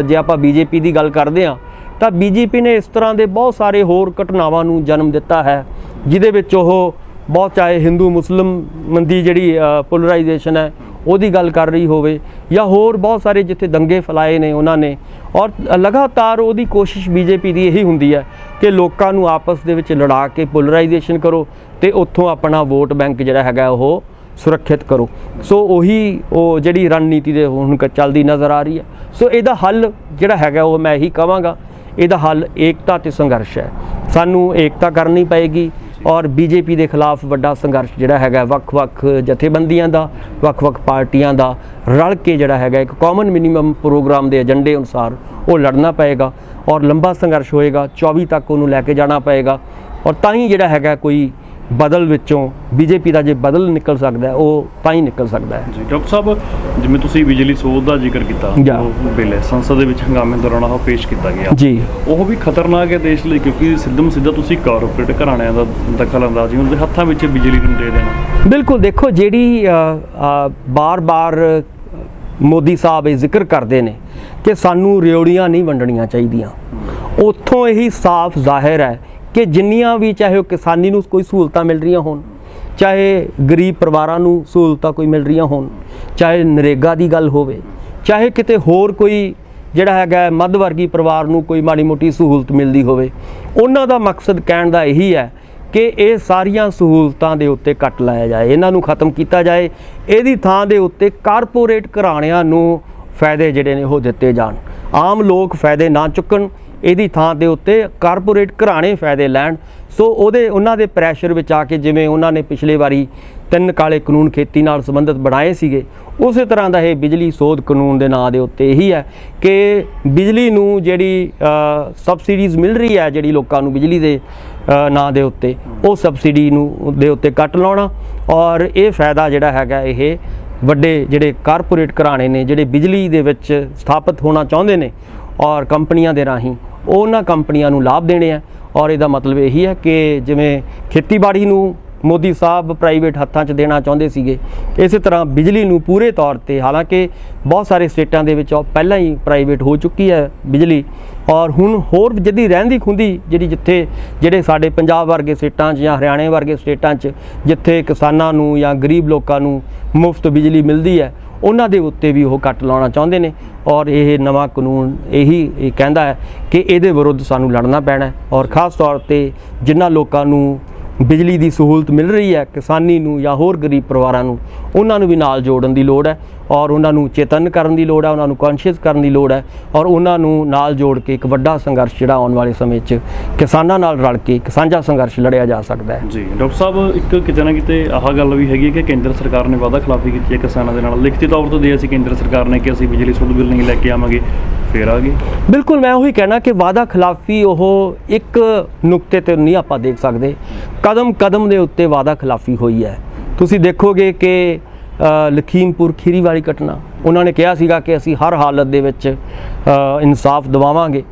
ਜੇ ਆਪਾਂ ਬੀਜੇਪੀ ਦੀ ਗੱਲ ਕਰਦੇ ਹਾਂ ਤਾਂ ਬੀਜੇਪੀ ਨੇ ਇਸ ਤਰ੍ਹਾਂ ਦੇ ਬਹੁਤ ਸਾਰੇ ਹੋਰ ਘਟਨਾਵਾਂ ਨੂੰ ਜਨਮ ਦਿੱਤਾ ਹੈ, ਜਿਹਦੇ ਵਿੱਚ ਉਹ ਬਹੁਤ ਚਾਹੇ ਹਿੰਦੂ ਮੁਸਲਿਮ ਦੀ ਜਿਹੜੀ ਪੋਲਰਾਈਜੇਸ਼ਨ ਹੈ ਉਹਦੀ ਗੱਲ ਕਰ ਰਹੀ ਹੋਵੇ, ਜਾਂ ਹੋਰ ਬਹੁਤ ਸਾਰੇ ਜਿੱਥੇ ਦੰਗੇ ਫੈਲਾਏ ਨੇ ਉਹਨਾਂ ਨੇ। ਔਰ ਲਗਾਤਾਰ ਉਹਦੀ ਕੋਸ਼ਿਸ਼ ਬੀਜੇਪੀ ਦੀ ਇਹੀ ਹੁੰਦੀ ਹੈ ਕਿ ਲੋਕਾਂ ਨੂੰ ਆਪਸ ਦੇ ਵਿੱਚ ਲੜਾ ਕੇ ਪੋਲਰਾਈਜੇਸ਼ਨ ਕਰੋ ਅਤੇ ਉੱਥੋਂ ਆਪਣਾ ਵੋਟ ਬੈਂਕ ਜਿਹੜਾ ਹੈਗਾ ਉਹ ਸੁਰੱਖਿਅਤ ਕਰੋ। ਸੋ ਉਹ ਜਿਹੜੀ ਰਣਨੀਤੀ ਦੇ ਹੁਣ ਚੱਲਦੀ ਨਜ਼ਰ ਆ ਰਹੀ ਹੈ। ਸੋ ਇਹਦਾ ਹੱਲ ਜਿਹੜਾ ਹੈਗਾ ਉਹ ਮੈਂ ਇਹੀ ਕਹਾਂਗਾ, ਇਹਦਾ ਹੱਲ ਏਕਤਾ ਅਤੇ ਸੰਘਰਸ਼ ਹੈ। ਸਾਨੂੰ ਏਕਤਾ ਕਰਨੀ ਪਏਗੀ ਔਰ ਬੀਜੇਪੀ ਦੇ ਖਿਲਾਫ ਵੱਡਾ ਸੰਘਰਸ਼ ਜਿਹੜਾ ਹੈਗਾ ਵੱਖ-ਵੱਖ ਜਥੇਬੰਦੀਆਂ ਦਾ, ਵੱਖ-ਵੱਖ ਪਾਰਟੀਆਂ ਦਾ ਰਲ ਕੇ ਜਿਹੜਾ ਹੈਗਾ ਇੱਕ ਕਾਮਨ ਮਿਨੀਮਮ ਪ੍ਰੋਗਰਾਮ ਦੇ ਏਜੰਡੇ ਅਨੁਸਾਰ ਉਹ ਲੜਨਾ ਪਏਗਾ ਔਰ ਲੰਬਾ ਸੰਘਰਸ਼ ਹੋਏਗਾ। 24 ਤੱਕ ਉਹਨੂੰ ਲੈ ਕੇ ਜਾਣਾ ਪਏਗਾ ਔਰ ਤਾਂ ਹੀ ਜਿਹੜਾ ਹੈਗਾ ਕੋਈ ਬਦਲ ਵਿੱਚੋਂ ਬੀਜੇਪੀ ਦਾ ਜੇ ਬਦਲ ਨਿਕਲ ਸਕਦਾ ਉਹ ਤਾਂ ਹੀ ਨਿਕਲ ਸਕਦਾ ਹੈ। ਜੀ ਡਾਕਟਰ ਸਾਹਿਬ, ਜਿਵੇਂ ਤੁਸੀਂ ਬਿਜਲੀ ਸੋਧ ਦਾ ਜ਼ਿਕਰ ਕੀਤਾ, ਉਹ ਬਿੱਲ ਸੰਸਦ ਦੇ ਵਿੱਚ ਹੰਗਾਮੇ ਦੌਰਾਨ ਉਹ ਪੇਸ਼ ਕੀਤਾ ਗਿਆ ਜੀ, ਉਹ ਵੀ ਖਤਰਨਾਕ ਹੈ ਦੇਸ਼ ਲਈ, ਕਿਉਂਕਿ ਸਿੱਧਾ ਤੁਸੀਂ ਕਾਰਪੋਰੇਟ ਘਰਾਣਿਆਂ ਦਾ ਦਖਲ ਅੰਦਾਜ਼ੀ ਉਹਨਾਂ ਦੇ ਹੱਥਾਂ ਵਿੱਚ ਬਿਜਲੀ ਨੂੰ ਦੇ ਦੇਣਾ। ਬਿਲਕੁਲ, ਦੇਖੋ ਜਿਹੜੀ ਬਾਰ-ਬਾਰ ਮੋਦੀ ਸਾਹਿਬ ਇਹ ਜ਼ਿਕਰ ਕਰਦੇ ਨੇ ਕਿ ਸਾਨੂੰ ਰਿਓੜੀਆਂ ਨਹੀਂ ਵੰਡਣੀਆਂ ਚਾਹੀਦੀਆਂ, ਉੱਥੋਂ ਇਹੀ ਸਾਫ਼ ਜ਼ਾਹਿਰ ਹੈ ਕਿ ਜਿੰਨੀਆਂ ਵੀ ਚਾਹੇ ਉਹ ਕਿਸਾਨੀ ਨੂੰ ਕੋਈ ਸਹੂਲਤਾਂ ਮਿਲ ਰਹੀਆਂ ਹੋਣ, ਚਾਹੇ ਗਰੀਬ ਪਰਿਵਾਰਾਂ ਨੂੰ ਸਹੂਲਤਾਂ ਕੋਈ ਮਿਲ ਰਹੀਆਂ ਹੋਣ, ਚਾਹੇ ਨਰੇਗਾ ਦੀ ਗੱਲ ਹੋਵੇ, ਚਾਹੇ ਕਿਤੇ ਹੋਰ ਕੋਈ ਜਿਹੜਾ ਹੈਗਾ ਮੱਧ ਵਰਗੀ ਪਰਿਵਾਰ ਨੂੰ ਕੋਈ ਮਾੜੀ ਮੋਟੀ ਸਹੂਲਤ ਮਿਲਦੀ ਹੋਵੇ, ਉਹਨਾਂ ਦਾ ਮਕਸਦ ਕਹਿਣ ਦਾ ਇਹੀ ਹੈ ਕਿ ਇਹ ਸਾਰੀਆਂ ਸਹੂਲਤਾਂ ਦੇ ਉੱਤੇ ਕੱਟ ਲਾਇਆ ਜਾਏ, ਇਹਨਾਂ ਨੂੰ ਖਤਮ ਕੀਤਾ ਜਾਏ। ਇਹਦੀ ਥਾਂ ਦੇ ਉੱਤੇ ਕਾਰਪੋਰੇਟ ਘਰਾਣਿਆਂ ਨੂੰ ਫਾਇਦੇ ਜਿਹੜੇ ਨੇ ਉਹ ਦਿੱਤੇ ਜਾਣ, ਆਮ ਲੋਕ ਫਾਇਦੇ ਨਾ ਚੁੱਕਣ, ਇਹਦੀ ਥਾਂ ਦੇ ਉੱਤੇ ਕਾਰਪੋਰੇਟ ਘਰਾਣੇ ਫਾਇਦੇ ਲੈਣ। ਸੋ ਉਹਨਾਂ ਦੇ ਪ੍ਰੈਸ਼ਰ ਵਿੱਚ ਆ ਕੇ ਜਿਵੇਂ ਉਹਨਾਂ ਨੇ ਪਿਛਲੇ ਵਾਰੀ 3 ਕਾਲੇ ਕਾਨੂੰਨ ਖੇਤੀ ਨਾਲ ਸੰਬੰਧਿਤ ਬਣਾਏ ਸੀਗੇ, ਉਸੇ ਤਰ੍ਹਾਂ ਦਾ ਇਹ ਬਿਜਲੀ ਸੋਧ ਕਾਨੂੰਨ ਦੇ ਨਾਂ ਦੇ ਉੱਤੇ ਇਹੀ ਹੈ ਕਿ ਬਿਜਲੀ ਨੂੰ ਜਿਹੜੀ ਸਬਸਿਡੀਜ਼ ਮਿਲ ਰਹੀ ਹੈ ਜਿਹੜੀ ਲੋਕਾਂ ਨੂੰ ਬਿਜਲੀ ਦੇ ਨਾਂ ਦੇ ਉੱਤੇ, ਉਹ ਸਬਸਿਡੀ ਨੂੰ ਦੇ ਉੱਤੇ ਕੱਟ ਲਾਉਣਾ ਔਰ ਇਹ ਫਾਇਦਾ ਜਿਹੜਾ ਹੈਗਾ ਇਹ ਵੱਡੇ ਜਿਹੜੇ ਕਾਰਪੋਰੇਟ ਘਰਾਣੇ ਨੇ ਜਿਹੜੇ ਬਿਜਲੀ ਦੇ ਵਿੱਚ ਸਥਾਪਿਤ ਹੋਣਾ ਚਾਹੁੰਦੇ ਨੇ ਔਰ ਕੰਪਨੀਆਂ ਦੇ ਰਾਹੀਂ ਉਹਨਾਂ ਕੰਪਨੀਆਂ ਨੂੰ ਲਾਭ ਦੇਣੇ ਆ। ਔਰ ਇਹਦਾ ਮਤਲਬ ਇਹੀ ਹੈ ਕਿ ਜਿਵੇਂ ਖੇਤੀਬਾੜੀ ਨੂੰ ਮੋਦੀ ਸਾਹਿਬ ਪ੍ਰਾਈਵੇਟ ਹੱਥਾਂ 'ਚ ਦੇਣਾ ਚਾਹੁੰਦੇ ਸੀਗੇ, ਇਸੇ ਤਰ੍ਹਾਂ ਬਿਜਲੀ ਨੂੰ ਪੂਰੇ ਤੌਰ 'ਤੇ, ਹਾਲਾਂਕਿ ਬਹੁਤ ਸਾਰੇ ਸਟੇਟਾਂ ਦੇ ਵਿੱਚ ਪਹਿਲਾਂ ਹੀ ਪ੍ਰਾਈਵੇਟ ਹੋ ਚੁੱਕੀ ਹੈ ਬਿਜਲੀ, ਔਰ ਹੁਣ ਹੋਰ ਜਿਹਦੀ ਰਹਿੰਦੀ ਖੁੰਦੀ ਜਿੱਥੇ ਜਿਹੜੇ ਸਾਡੇ ਪੰਜਾਬ ਵਰਗੇ ਸਟੇਟਾਂ 'ਚ ਜਾਂ ਹਰਿਆਣੇ ਵਰਗੇ ਸਟੇਟਾਂ 'ਚ ਜਿੱਥੇ ਕਿਸਾਨਾਂ ਨੂੰ ਜਾਂ ਗਰੀਬ ਲੋਕਾਂ ਨੂੰ ਮੁਫਤ ਬਿਜਲੀ ਮਿਲਦੀ ਹੈ, ਉਹਨਾਂ ਦੇ ਉੱਤੇ ਵੀ ਉਹ ਕੱਟ ਲਾਉਣਾ ਚਾਹੁੰਦੇ ਨੇ। ਔਰ ਇਹ ਨਵਾਂ ਕਾਨੂੰਨ ਇਹੀ ਕਹਿੰਦਾ ਹੈ ਕਿ ਇਹਦੇ ਵਿਰੁੱਧ ਸਾਨੂੰ ਲੜਨਾ ਪੈਣਾ ਔਰ ਖ਼ਾਸ ਤੌਰ 'ਤੇ ਜਿਨ੍ਹਾਂ ਲੋਕਾਂ ਨੂੰ ਬਿਜਲੀ ਦੀ ਸਹੂਲਤ ਮਿਲ ਰਹੀ ਹੈ, ਕਿਸਾਨੀ ਨੂੰ ਜਾਂ ਹੋਰ ਗਰੀਬ ਪਰਿਵਾਰਾਂ ਨੂੰ, ਉਹਨਾਂ ਨੂੰ ਵੀ ਨਾਲ ਜੋੜਨ ਦੀ ਲੋੜ ਹੈ ਔਰ ਉਹਨਾਂ ਨੂੰ ਚੇਤਨ ਕਰਨ ਦੀ ਲੋੜ ਹੈ, ਉਹਨਾਂ ਨੂੰ ਕੌਨਸ਼ੀਅਸ ਕਰਨ ਦੀ ਲੋੜ ਹੈ ਔਰ ਉਹਨਾਂ ਨੂੰ ਨਾਲ ਜੋੜ ਕੇ ਇੱਕ ਵੱਡਾ ਸੰਘਰਸ਼ ਜਿਹੜਾ ਆਉਣ ਵਾਲੇ ਸਮੇਂ 'ਚ ਕਿਸਾਨਾਂ ਨਾਲ ਰਲ ਕੇ ਇੱਕ ਸਾਂਝਾ ਸੰਘਰਸ਼ ਲੜਿਆ ਜਾ ਸਕਦਾ ਹੈ। ਜੀ ਡਾਕਟਰ ਸਾਹਿਬ, ਇੱਕ ਕਿਤੇ ਨਾ ਕਿਤੇ ਆਹ ਗੱਲ ਵੀ ਹੈਗੀ ਹੈ ਕਿ ਕੇਂਦਰ ਸਰਕਾਰ ਨੇ ਵਾਅਦਾ ਖਿਲਾਫੀ ਕੀਤੀ ਹੈ ਕਿਸਾਨਾਂ ਦੇ ਨਾਲ, ਲਿਖਤੀ ਤੌਰ 'ਤੇ ਦੇ ਅਸੀਂ ਕੇਂਦਰ ਸਰਕਾਰ ਨੇ ਕਿ ਅਸੀਂ ਬਿਜਲੀ ਸੋਧ ਬਿੱਲ ਨਹੀਂ ਲੈ ਕੇ ਆਵਾਂਗੇ, ਫਿਰ ਆ ਗਏ। ਬਿਲਕੁਲ, ਮੈਂ ਉਹੀ ਕਹਿਣਾ ਕਿ ਵਾਅਦਾ ਖਿਲਾਫੀ ਉਹ ਇੱਕ ਨੁਕਤੇ 'ਤੇ ਨਹੀਂ ਆਪਾਂ ਦੇਖ ਸਕਦੇ, ਕਦਮ ਕਦਮ ਦੇ ਉੱਤੇ ਵਾਅਦਾ ਖਿਲਾਫੀ ਹੋਈ ਹੈ। ਤੁਸੀਂ ਦੇਖੋਗੇ ਕਿ ਲਖੀਮਪੁਰ ਖੀਰੀ ਵਾਲੀ ਘਟਨਾ, ਉਹਨਾਂ ਨੇ ਕਿਹਾ ਸੀਗਾ ਕਿ ਅਸੀਂ ਹਰ ਹਾਲਤ ਦੇ ਵਿੱਚ ਇਨਸਾਫ ਦਿਵਾਵਾਂਗੇ,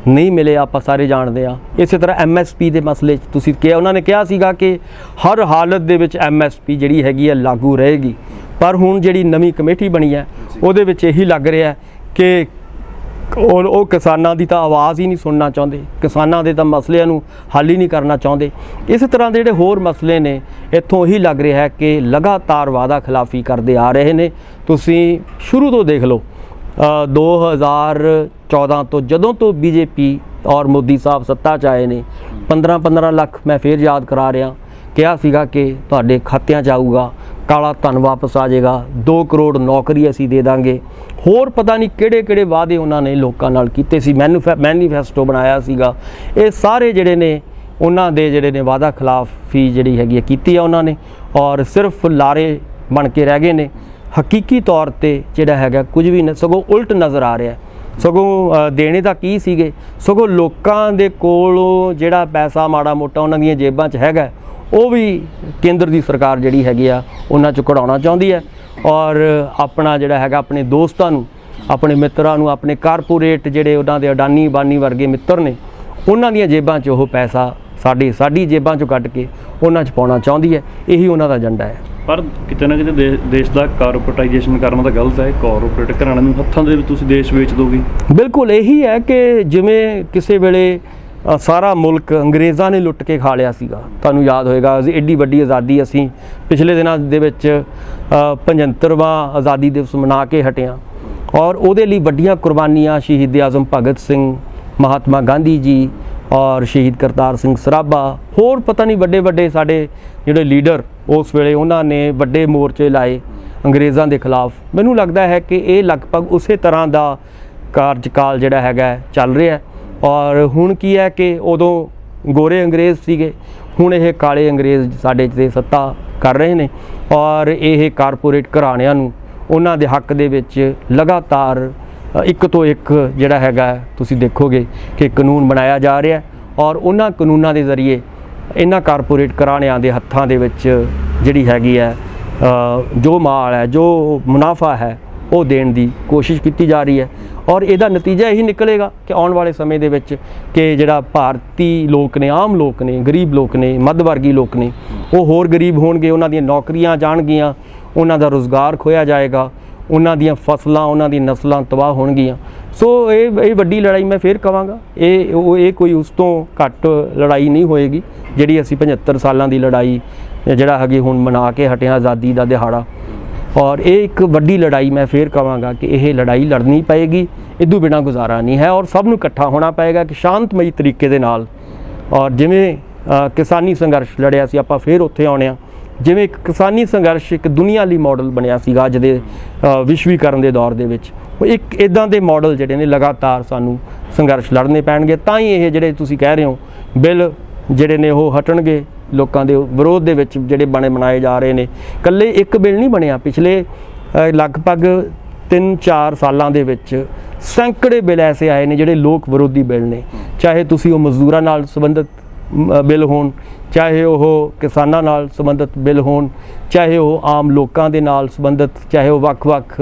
ਨਹੀਂ ਮਿਲੇ ਆਪਾਂ ਸਾਰੇ ਜਾਣਦੇ ਹਾਂ। ਇਸੇ ਤਰ੍ਹਾਂ MSP ਦੇ ਮਸਲੇ 'ਚ ਤੁਸੀਂ ਕਿਹਾ, ਉਹਨਾਂ ਨੇ ਕਿਹਾ ਸੀਗਾ ਕਿ ਹਰ ਹਾਲਤ ਦੇ ਵਿੱਚ MSP ਜਿਹੜੀ ਹੈਗੀ ਹੈ ਲਾਗੂ ਰਹੇਗੀ, ਪਰ ਹੁਣ ਜਿਹੜੀ ਨਵੀਂ ਕਮੇਟੀ ਬਣੀ ਹੈ ਉਹਦੇ ਵਿੱਚ ਇਹੀ ਲੱਗ ਰਿਹਾ ਕਿ ਉਹ ਕਿਸਾਨਾਂ ਦੀ ਤਾਂ ਆਵਾਜ਼ ਹੀ ਨਹੀਂ ਸੁਣਨਾ ਚਾਹੁੰਦੇ, ਕਿਸਾਨਾਂ ਦੇ ਤਾਂ ਮਸਲਿਆਂ ਨੂੰ ਹੱਲ ਹੀ ਨਹੀਂ ਕਰਨਾ ਚਾਹੁੰਦੇ। ਇਸੇ ਤਰ੍ਹਾਂ ਦੇ ਜਿਹੜੇ ਹੋਰ ਮਸਲੇ ਨੇ, ਇੱਥੋਂ ਇਹੀ ਲੱਗ ਰਿਹਾ ਹੈ ਕਿ ਲਗਾਤਾਰ ਵਾਅਦਾ ਖਿਲਾਫੀ ਕਰਦੇ ਆ ਰਹੇ ਨੇ। ਤੁਸੀਂ ਸ਼ੁਰੂ ਤੋਂ ਦੇਖ ਲਓ 2014 ਤੋਂ ਜਦੋਂ ਤੋਂ BJP ਔਰ ਮੋਦੀ ਸਾਹਿਬ ਸੱਤਾ 'ਚ ਆਏ ਨੇ, 15 ਲੱਖ ਮੈਂ ਫੇਰ ਯਾਦ ਕਰਾ ਰਿਹਾ, ਕਿਹਾ ਸੀਗਾ ਕਿ ਤੁਹਾਡੇ ਖਾਤਿਆਂ 'ਚ ਆਊਗਾ, ਕਾਲਾ ਧਨ ਵਾਪਸ ਆ ਜਾਏਗਾ, 2 ਕਰੋੜ ਨੌਕਰੀ ਅਸੀਂ ਦੇ ਦਾਂਗੇ, ਹੋਰ ਪਤਾ ਨਹੀਂ ਕਿਹੜੇ ਵਾਅਦੇ ਉਹਨਾਂ ਨੇ ਲੋਕਾਂ ਨਾਲ ਕੀਤੇ ਸੀ, ਮੈਨੀਫੈਸਟੋ ਬਣਾਇਆ ਸੀਗਾ। ਇਹ ਸਾਰੇ ਜਿਹੜੇ ਨੇ ਉਹਨਾਂ ਦੇ ਜਿਹੜੇ ਨੇ ਵਾਅਦਾ ਖਿਲਾਫੀ ਜਿਹੜੀ ਹੈਗੀ ਹੈ ਕੀਤੀ ਆ ਉਹਨਾਂ ਨੇ, ਔਰ ਸਿਰਫ ਲਾਰੇ ਬਣ ਕੇ ਰਹਿ ਗਏ ਨੇ। ਹਕੀਕੀ ਤੌਰ ਤੇ ਜਿਹੜਾ ਹੈਗਾ ਕੁਝ ਵੀ ਸਗੋਂ ਉਲਟ ਨਜ਼ਰ ਆ ਰਿਹਾ। ਸਗੋਂ ਦੇਣੇ ਤਾਂ ਕੀ ਸੀਗੇ, ਸਗੋਂ ਲੋਕਾਂ ਦੇ ਕੋਲੋਂ ਜਿਹੜਾ ਪੈਸਾ ਮਾੜਾ ਮੋਟਾ ਉਹਨਾਂ ਦੀਆਂ ਜੇਬਾਂ 'ਚ ਹੈਗਾ ਉਹ ਵੀ ਕੇਂਦਰ ਦੀ ਸਰਕਾਰ ਜਿਹੜੀ ਹੈਗੀ ਆ ਉਹਨਾਂ 'ਚ ਕਢਾਉਣਾ ਚਾਹੁੰਦੀ ਹੈ। ਔਰ ਆਪਣਾ ਜਿਹੜਾ ਹੈਗਾ ਆਪਣੇ ਦੋਸਤਾਂ ਨੂੰ, ਆਪਣੇ ਮਿੱਤਰਾਂ ਨੂੰ, ਆਪਣੇ ਕਾਰਪੋਰੇਟ ਜਿਹੜੇ ਉਹਨਾਂ ਦੇ ਅਡਾਨੀ ਬਾਨੀ ਵਰਗੇ ਮਿੱਤਰ ਨੇ ਉਹਨਾਂ ਦੀਆਂ ਜੇਬਾਂ 'ਚ ਉਹ ਪੈਸਾ ਸਾਡੀ ਜੇਬਾਂ 'ਚੋਂ ਕੱਢ ਕੇ ਉਹਨਾਂ 'ਚ ਪਾਉਣਾ ਚਾਹੁੰਦੀ ਹੈ। ਇਹੀ ਉਹਨਾਂ ਦਾ ਏਜੰਡਾ ਹੈ। ਪਰ ਕਿਤੇ ਨਾ ਕਿਤੇ ਦੇਸ਼ ਦਾ ਕਾਰਪੋਰੇਟਾਈਜੇਸ਼ਨ ਕਰਨਾ ਤਾਂ ਗਲਤ ਹੈ। ਕਾਰਪੋਰੇਟ ਘਰਾਣਿਆਂ ਨੂੰ ਹੱਥਾਂ ਦੇ ਵਿੱਚ ਤੁਸੀਂ ਦੇਸ਼ ਵੇਚ ਦੋਗੇ। ਬਿਲਕੁਲ ਇਹੀ ਹੈ ਕਿ ਜਿਵੇਂ ਕਿਸੇ ਵੇਲੇ ਸਾਰਾ ਮੁਲਕ ਅੰਗਰੇਜ਼ਾਂ ਨੇ ਲੁੱਟ ਕੇ ਖਾ ਲਿਆ ਸੀਗਾ। ਤੁਹਾਨੂੰ ਯਾਦ ਹੋਏਗਾ ਐਡੀ ਵੱਡੀ ਆਜ਼ਾਦੀ ਅਸੀਂ ਪਿਛਲੇ ਦਿਨਾਂ ਦੇ ਵਿੱਚ 75ਵਾਂ ਆਜ਼ਾਦੀ ਦਿਵਸ ਮਨਾ ਕੇ ਹਟਿਆ ਔਰ ਉਹਦੇ ਲਈ ਵੱਡੀਆਂ ਕੁਰਬਾਨੀਆਂ ਸ਼ਹੀਦ ਆਜ਼ਮ ਭਗਤ ਸਿੰਘ, ਮਹਾਤਮਾ ਗਾਂਧੀ ਜੀ ਔਰ ਸ਼ਹੀਦ ਕਰਤਾਰ ਸਿੰਘ ਸਰਾਭਾ, ਹੋਰ ਪਤਾ ਨਹੀਂ ਵੱਡੇ ਸਾਡੇ ਜਿਹੜੇ ਲੀਡਰ ਉਸ ਵੇਲੇ ਉਹਨਾਂ ਨੇ ਵੱਡੇ ਮੋਰਚੇ ਲਾਏ ਅੰਗਰੇਜ਼ਾਂ ਦੇ ਖਿਲਾਫ। ਮੈਨੂੰ ਲੱਗਦਾ ਹੈ ਕਿ ਇਹ ਲਗਭਗ ਉਸੇ ਤਰ੍ਹਾਂ ਦਾ ਕਾਰਜਕਾਲ ਜਿਹੜਾ ਹੈਗਾ ਚੱਲ ਰਿਹਾ। ਔਰ ਹੁਣ ਕੀ ਹੈ ਕਿ ਉਦੋਂ ਗੋਰੇ ਅੰਗਰੇਜ਼ ਸੀਗੇ, ਹੁਣ ਇਹ ਕਾਲੇ ਅੰਗਰੇਜ਼ ਸਾਡੇ 'ਤੇ ਸੱਤਾ ਕਰ ਰਹੇ ਨੇ ਔਰ ਇਹ ਕਾਰਪੋਰੇਟ ਘਰਾਣਿਆਂ ਨੂੰ ਉਹਨਾਂ ਦੇ ਹੱਕ ਦੇ ਵਿੱਚ ਲਗਾਤਾਰ ਇੱਕ ਤੋਂ ਇੱਕ ਜਿਹੜਾ ਹੈਗਾ ਤੁਸੀਂ ਦੇਖੋਗੇ ਕਿ ਕਾਨੂੰਨ ਬਣਾਇਆ ਜਾ ਰਿਹਾ ਔਰ ਉਹਨਾਂ ਕਾਨੂੰਨਾਂ ਦੇ ਜ਼ਰੀਏ ਇਹਨਾਂ ਕਾਰਪੋਰੇਟ ਘਰਾਣਿਆਂ ਦੇ ਹੱਥਾਂ ਦੇ ਵਿੱਚ ਜਿਹੜੀ ਹੈਗੀ ਹੈ ਜੋ ਮਾਲ ਹੈ, ਜੋ ਮੁਨਾਫਾ ਹੈ ਉਹ ਦੇਣ ਦੀ ਕੋਸ਼ਿਸ਼ ਕੀਤੀ ਜਾ ਰਹੀ ਹੈ। ਔਰ ਇਹਦਾ ਨਤੀਜਾ ਇਹੀ ਨਿਕਲੇਗਾ ਕਿ ਆਉਣ ਵਾਲੇ ਸਮੇਂ ਦੇ ਵਿੱਚ ਕਿ ਜਿਹੜਾ ਭਾਰਤੀ ਲੋਕ ਨੇ, ਆਮ ਲੋਕ ਨੇ, ਗਰੀਬ ਲੋਕ ਨੇ, ਮੱਧ ਵਰਗੀ ਲੋਕ ਨੇ, ਉਹ ਹੋਰ ਗਰੀਬ ਹੋਣਗੇ, ਉਹਨਾਂ ਦੀਆਂ ਨੌਕਰੀਆਂ ਜਾਣਗੀਆਂ, ਉਹਨਾਂ ਦਾ ਰੁਜ਼ਗਾਰ ਖੋਇਆ ਜਾਏਗਾ, ਉਹਨਾਂ ਦੀਆਂ ਫਸਲਾਂ, ਉਹਨਾਂ ਦੀ ਨਸਲਾਂ ਤਬਾਹ ਹੋਣਗੀਆਂ। ਸੋ ਇਹ ਵੱਡੀ ਲੜਾਈ ਮੈਂ ਫੇਰ ਕਹਾਂਗਾ, ਇਹ ਕੋਈ ਉਸ ਤੋਂ ਘੱਟ ਲੜਾਈ ਨਹੀਂ ਹੋਏਗੀ ਜਿਹੜੀ ਅਸੀਂ 75 ਸਾਲਾਂ ਦੀ ਲੜਾਈ ਜਿਹੜਾ ਹੈਗੀ ਹੁਣ ਮਨਾ ਕੇ ਹਟਿਆ ਆਜ਼ਾਦੀ ਦਾ ਦਿਹਾੜਾ। ਔਰ ਇਹ ਇੱਕ ਵੱਡੀ ਲੜਾਈ ਮੈਂ ਫੇਰ ਕਹਾਂਗਾ ਕਿ ਇਹ ਲੜਾਈ ਲੜਨੀ ਪਏਗੀ, ਇਦੋਂ ਬਿਨਾਂ ਗੁਜ਼ਾਰਾ ਨਹੀਂ ਹੈ ਔਰ ਸਭ ਨੂੰ ਇਕੱਠਾ ਹੋਣਾ ਪਏਗਾ ਕਿ ਸ਼ਾਂਤਮਈ ਤਰੀਕੇ ਦੇ ਨਾਲ। ਔਰ ਜਿਵੇਂ ਕਿਸਾਨੀ ਸੰਘਰਸ਼ ਲੜਿਆ ਸੀ, ਆਪਾਂ ਫੇਰ ਉੱਥੇ ਆਉਣੇ ਆ। ਜਿਵੇਂ ਇੱਕ ਕਿਸਾਨੀ ਸੰਘਰਸ਼ ਇੱਕ ਦੁਨੀਆ ਲਈ ਮਾਡਲ ਬਣਿਆ ਸੀਗਾ ਅੱਜ ਦੇ ਵਿਸ਼ਵੀਕਰਨ ਦੇ ਦੌਰ ਦੇ ਵਿੱਚ, ਇੱਕ ਇੱਦਾਂ ਦੇ ਮਾਡਲ ਜਿਹੜੇ ਨੇ ਲਗਾਤਾਰ ਸਾਨੂੰ ਸੰਘਰਸ਼ ਲੜਨੇ ਪੈਣਗੇ, ਤਾਂ ਹੀ ਇਹ ਜਿਹੜੇ ਤੁਸੀਂ ਕਹਿ ਰਹੇ ਹੋ ਬਿੱਲ ਜਿਹੜੇ ਨੇ ਉਹ ਹਟਣਗੇ। ਲੋਕਾਂ ਦੇ ਵਿਰੋਧ ਦੇ ਵਿੱਚ ਜਿਹੜੇ ਬਣਾਏ ਜਾ ਰਹੇ ਨੇ, ਇਕੱਲੇ ਇੱਕ ਬਿੱਲ ਨਹੀਂ ਬਣਿਆ, ਪਿਛਲੇ ਲਗਭਗ 3-4 ਸਾਲਾਂ ਦੇ ਵਿੱਚ ਸੈਂਕੜੇ ਬਿੱਲ ਐਸੇ ਆਏ ਨੇ ਜਿਹੜੇ ਲੋਕ ਵਿਰੋਧੀ ਬਿੱਲ ਨੇ। ਚਾਹੇ ਤੁਸੀਂ ਉਹ ਮਜ਼ਦੂਰਾਂ ਨਾਲ ਸੰਬੰਧਿਤ ਬਿੱਲ ਹੋਣ, ਚਾਹੇ ਉਹ ਕਿਸਾਨਾਂ ਨਾਲ ਸੰਬੰਧਿਤ ਬਿੱਲ ਹੋਣ, ਚਾਹੇ ਉਹ ਆਮ ਲੋਕਾਂ ਦੇ ਨਾਲ ਸੰਬੰਧਿਤ, ਚਾਹੇ ਉਹ ਵੱਖ-ਵੱਖ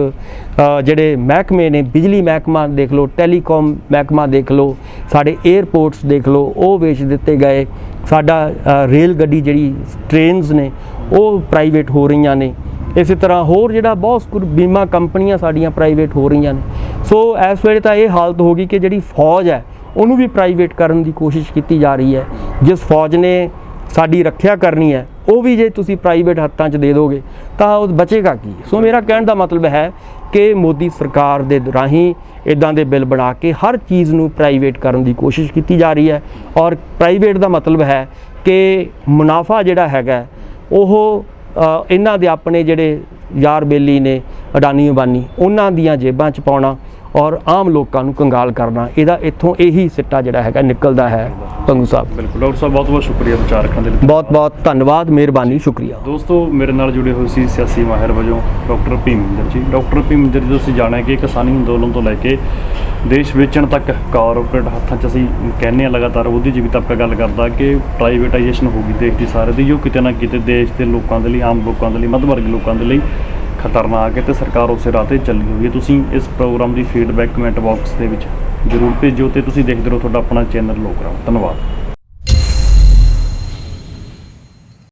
ਜਿਹੜੇ ਮਹਿਕਮੇ ਨੇ, ਬਿਜਲੀ ਮਹਿਕਮਾ ਦੇਖ ਲਓ, ਟੈਲੀਕਾਮ ਮਹਿਕਮਾ ਦੇਖ ਲਓ, ਸਾਡੇ ਏਅਰਪੋਰਟਸ ਦੇਖ ਲਓ, ਉਹ ਵੇਚ ਦਿੱਤੇ ਗਏ। ਸਾਡਾ ਰੇਲ ਗੱਡੀ ਜਿਹੜੀ ਟ੍ਰੇਨਸ ਨੇ ਉਹ ਪ੍ਰਾਈਵੇਟ ਹੋ ਰਹੀਆਂ ਨੇ। ਇਸੇ ਤਰ੍ਹਾਂ ਹੋਰ ਜਿਹੜਾ ਬਹੁਤ ਬੀਮਾ ਕੰਪਨੀਆਂ ਸਾਡੀਆਂ ਪ੍ਰਾਈਵੇਟ ਹੋ ਰਹੀਆਂ ਨੇ। ਸੋ ਇਸ ਵੇਲੇ ਤਾਂ ਇਹ ਹਾਲਤ ਹੋ ਗਈ ਕਿ ਜਿਹੜੀ ਫੌਜ ਹੈ ਉਹਨੂੰ ਵੀ ਪ੍ਰਾਈਵੇਟ ਕਰਨ ਦੀ ਕੋਸ਼ਿਸ਼ ਕੀਤੀ ਜਾ ਰਹੀ ਹੈ। ਜਿਸ ਫੌਜ ਨੇ ਸਾਡੀ ਰੱਖਿਆ ਕਰਨੀ ਹੈ ਉਹ ਵੀ ਜੇ ਤੁਸੀਂ ਪ੍ਰਾਈਵੇਟ ਹੱਥਾਂ 'ਚ ਦੇ ਦੋਗੇ ਤਾਂ ਉਹ ਬਚੇਗਾ ਕੀ। ਸੋ ਮੇਰਾ ਕਹਿਣ ਦਾ ਮਤਲਬ ਹੈ ਕਿ ਮੋਦੀ ਸਰਕਾਰ ਦੇ ਰਾਹੀਂ ਇੱਦਾਂ ਦੇ ਬਿੱਲ ਬਣਾ ਕੇ ਹਰ ਚੀਜ਼ ਨੂੰ ਪ੍ਰਾਈਵੇਟ ਕਰਨ ਦੀ ਕੋਸ਼ਿਸ਼ ਕੀਤੀ ਜਾ ਰਹੀ ਹੈ। ਔਰ ਪ੍ਰਾਈਵੇਟ ਦਾ ਮਤਲਬ ਹੈ ਕਿ ਮੁਨਾਫਾ ਜਿਹੜਾ ਹੈਗਾ ਉਹ ਇਹਨਾਂ ਦੇ ਆਪਣੇ ਜਿਹੜੇ ਯਾਰ ਬੇਲੀ ਨੇ, ਅਡਾਨੀ ਅੰਬਾਨੀ, ਉਹਨਾਂ ਦੀਆਂ ਜੇਬਾਂ 'ਚ ਪਾਉਣਾ ਔਰ ਆਮ ਲੋਕਾਂ ਨੂੰ ਕੰਗਾਲ ਕਰਨਾ। ਇਹਦਾ ਇੱਥੋਂ ਇਹੀ ਸਿੱਟਾ ਜਿਹੜਾ ਹੈਗਾ ਨਿਕਲਦਾ ਹੈ। ਪੰਗੂ ਸਾਹਿਬ, ਬਿਲਕੁਲ ਡਾਕਟਰ ਸਾਹਿਬ, ਬਹੁਤ ਬਹੁਤ ਸ਼ੁਕਰੀਆ ਵਿਚਾਰ ਰੱਖਣ ਦੇ ਲਈ। ਬਹੁਤ ਬਹੁਤ ਧੰਨਵਾਦ, ਮਿਹਰਬਾਨੀ, ਸ਼ੁਕਰੀਆ। ਦੋਸਤੋ, ਮੇਰੇ ਨਾਲ ਜੁੜੇ ਹੋਏ ਸੀ ਸਿਆਸੀ ਮਾਹਿਰ ਵਜੋਂ ਡਾਕਟਰ ਭੀਮਿੰਦਰ ਜੀ। ਡਾਕਟਰ ਭੀਮਿੰਦਰ ਜੀ, ਤੁਸੀਂ ਜਾਣਿਆ ਕਿ ਕਿਸਾਨੀ ਅੰਦੋਲਨ ਤੋਂ ਲੈ ਕੇ ਦੇਸ਼ ਵੇਚਣ ਤੱਕ ਕਾਰਪੋਰੇਟ ਹੱਥਾਂ 'ਚ ਅਸੀਂ ਕਹਿੰਦੇ ਹਾਂ ਲਗਾਤਾਰ। ਉਹਦੀ ਜੀ ਵੀ ਤਾਂ ਆਪਾਂ ਗੱਲ ਕਰਦਾ ਕਿ ਪ੍ਰਾਈਵੇਟਾਈਜੇਸ਼ਨ ਹੋ ਗਈ ਦੇਸ਼ ਦੀ ਸਾਰੇ ਦੀ, ਜੋ ਕਿਤੇ ਨਾ ਕਿਤੇ ਦੇਸ਼ ਦੇ ਲੋਕਾਂ ਦੇ ਲਈ, ਆਮ ਲੋਕਾਂ ਦੇ ਲਈ, ਮੱਧ ਵਰਗੀ ਲੋਕਾਂ ਦੇ ਲਈ ਖਤਰਨਾਕ ਹੈ ਤੇ ਸਰਕਾਰ ਉਸੇ ਰਾਹ 'ਤੇ ਚੱਲੀ ਹੋਈ ਹੈ। ਤੁਸੀਂ ਇਸ ਪ੍ਰੋਗਰਾਮ ਦੀ ਫੀਡਬੈਕ ਕਮੈਂਟ ਬਾਕਸ ਦੇ ਵਿੱਚ ਜ਼ਰੂਰ ਭੇਜੋ ਤੇ ਤੁਸੀਂ ਦੇਖਦੇ ਰਹੋ ਤੁਹਾਡਾ ਆਪਣਾ ਚੈਨਲ ਲੋਕ ਰਾਮ। ਧੰਨਵਾਦ।